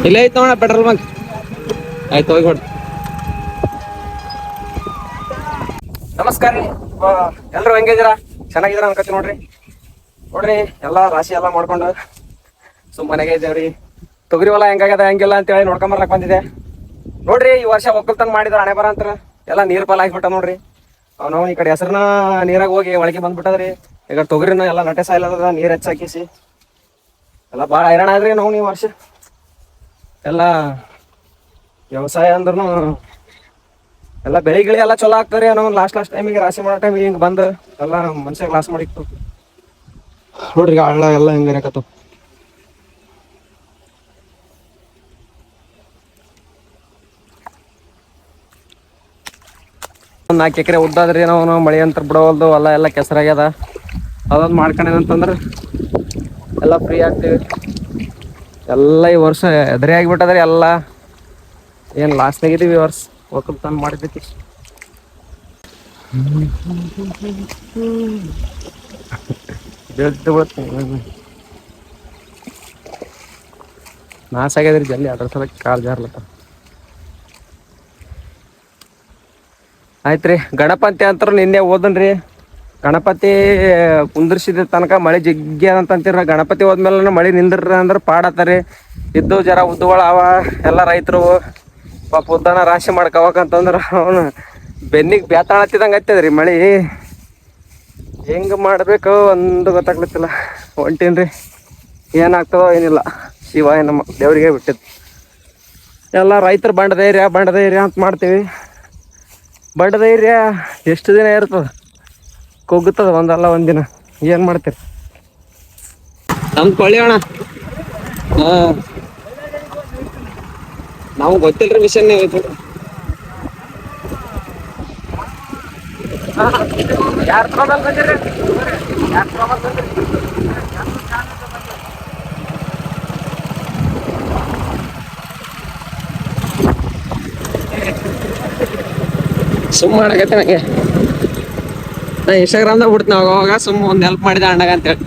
ಇಲ್ಲೇ ಐತ್ ನೋಡ ಪೆಟ್ರೋಲ್ ಬಂಕ್. ಆಯ್ತು ಹೋಗಿ ಹೊಡ್. ನಮಸ್ಕಾರ ರೀ, ಎಲ್ರು ಹೆಂಗಿದ್ದೀರಾ? ಚೆನ್ನಾಗಿದ್ದೀರಾ ಅನ್ಕತಿ ನೋಡ್ರಿ. ನೋಡ್ರಿ ಎಲ್ಲಾ ರಾಶಿ ಎಲ್ಲಾ ಮಾಡ್ಕೊಂಡು ಸುಮ್ಮನೆಗೆ ಇದ್ದೇವ್ರಿ. ತೊಗರಿ ಹೊಲ ಹೆಂಗಾಗ್ಯದ ಹೆಂಗಿಲ್ಲ ಅಂತ ಹೇಳಿ ನೋಡ್ಕೊಂಬರ್ಲಕ್ ಬಂದಿದೆ. ನೋಡ್ರಿ ಈ ವರ್ಷ ಒಕ್ಕಲ್ತನ ಮಾಡಿದ್ರ ಹಣೆ ಬರ ಅಂತಾರ ಎಲ್ಲಾ ನೀರ್ ಪಾಲ್ ಆಗಿಬಿಟ್ಟ ನೋಡ್ರಿ. ನಾವು ಈ ಕಡೆ ಹೆಸರನ್ನ ನೀರಾಗ ಹೋಗಿ ಒಳಗೆ ಬಂದ್ಬಿಟ್ಟದ್ರಿ. ಈಗ ತೊಗರಿನ ಎಲ್ಲಾ ನಟೆ ಸಾಯ್ಲದ ನೀರ್ ಹೆಚ್ಚಾಕಿಸಿ ಎಲ್ಲಾ ಬಾಳ ಹೈರಾಣ ಆದ್ರಿ. ನಾವು ಈ ವರ್ಷ ಎಲ್ಲಾ ವ್ಯವಸಾಯ ಅಂದ್ರನು ಎಲ್ಲ ಬೆಳಿ ಗಿಳಿ ಎಲ್ಲ ಚಲೋ ಆಗ್ತಾರೆ ಅನ್ನೋ ಲಾಸ್ಟ್ ಟೈಮಿಗೆ ರಾಶಿ ಮಾಡೋ ಟೈಮಿಗೆ ಹಿಂಗ್ ಬಂದ್ ಎಲ್ಲಾ ಮನುಷ್ಯಾಗ ಲಾಸ್ ಮಾಡಿತ್ತು ನೋಡ್ರಿ. ಹಳ್ಳ ಎಲ್ಲ ಹೆಂಗ ಏನಾಕತ್ತು. ಒಂದ್ 4 ಎಕರೆ ಉದ್ದಾದ್ರಿ ನಾವು ಮಳಿ ಅಂತ ಬಿಡವಲ್ದು. ಹೊಲ ಎಲ್ಲ ಕೆಸರಾಗ್ಯದ. ಅದೊಂದು ಮಾಡ್ಕೊಂಡೇನಂತಂದ್ರ ಎಲ್ಲ ಫ್ರೀ ಆಗ್ತೀವಿ. ಎಲ್ಲ ಈ ವರ್ಷ ಎದುರಿ ಆಗಿಬಿಟ್ಟದ್ರಿ. ಎಲ್ಲ ಏನ್ ಲಾಸ್ನಾಗಿದೀವಿ ಈ ವರ್ಷ ಒಕ್ಕಲ್ತನ ಮಾಡಿದ್ದಕ್ಕೆ. ನಾಶ ಆಗ್ಯದ್ರಿ ಜಲ್ದಿ, ಅದ್ರ ಸಲಕ್ಕೆ ಕಾಲ್ ಜಾರ್ಲತ್ತ. ಆಯ್ತ್ರಿ ಗಣಪತಿ ಅಂತ್ರ ನಿನ್ನೆ ಓದನ್ರಿ. ಗಣಪತಿ ಕುಂದರ್ಸಿದ ತನಕ ಮಳೆ ಜಗ್ಗಿ ಅಂತಂತೀರ. ಗಣಪತಿ ಹೋದ್ಮೇಲೆ ಮಳಿ ನಿಂದ್ರಿ ಅಂದ್ರ ಪಾಡತ್ತರಿ. ಇದ್ದು ಜರ ಉದ್ದಗಳು ಅವ ಎಲ್ಲಾ ರೈತರು ಪಾಪ ಉದ್ದನ ರಾಶಿ ಮಾಡ್ಕೋಬೇಕಂತಂದ್ರ ಅವನು ಬೆನ್ನಿಗ್ ಬ್ಯಾತಾಳ ಹತ್ತಿದಂಗ ಹತ್ತದ್ರಿ ಮಳಿ. ಹೆಂಗ ಮಾಡ್ಬೇಕು ಒಂದು ಗೊತ್ತಾಗ್ಲತ್ತಿಲ್ಲ. ಹೊಂಟೇನ್ರಿ, ಏನಾಗ್ತದೋ ಏನಿಲ್ಲ. ಶಿವಾಯ ನಮ್ಮ ದೇವ್ರಿಗೆ ಬಿಟ್ಟಿದ್ದು. ಎಲ್ಲ ರೈತರು ಬಂಡ ಧೈರ್ಯ ಅಂತ ಮಾಡ್ತೀವಿ. ಬಂಡ ಧೈರ್ಯ ಎಷ್ಟು ದಿನ ಇರ್ತದ? ಕುಗ್ಗುತ್ತದ ಒಂದಲ್ಲ ಒಂದಿನ. ಏನ್ ಮಾಡ್ತೀರಿ? ನಮ್ದು ಕೊಳ್ಳಿ ಅಣ್ಣ. ಹಾ, ನಾವು ಗೊತ್ತಿಲ್ರಿ ಮಿಷನ್ ಯಾರ್ ತಗೊಂಡ್ ಬಂದಿರಿ? ಸುಮ್ಮ ಮಾಡಕತ್ತೆ ನಂಗೆ. ನಾ ಇನ್ಸ್ಟಾಗ್ರಾಮ್ದಾಗ ಬಿಡ್ತೀನಿ ಅವಾಗ ಸುಮ್ಮ ಒಂದ್ ಹೆಲ್ಪ್ ಮಾಡಿದ ಅಣ್ಣಗ ಅಂತೇಳಿ.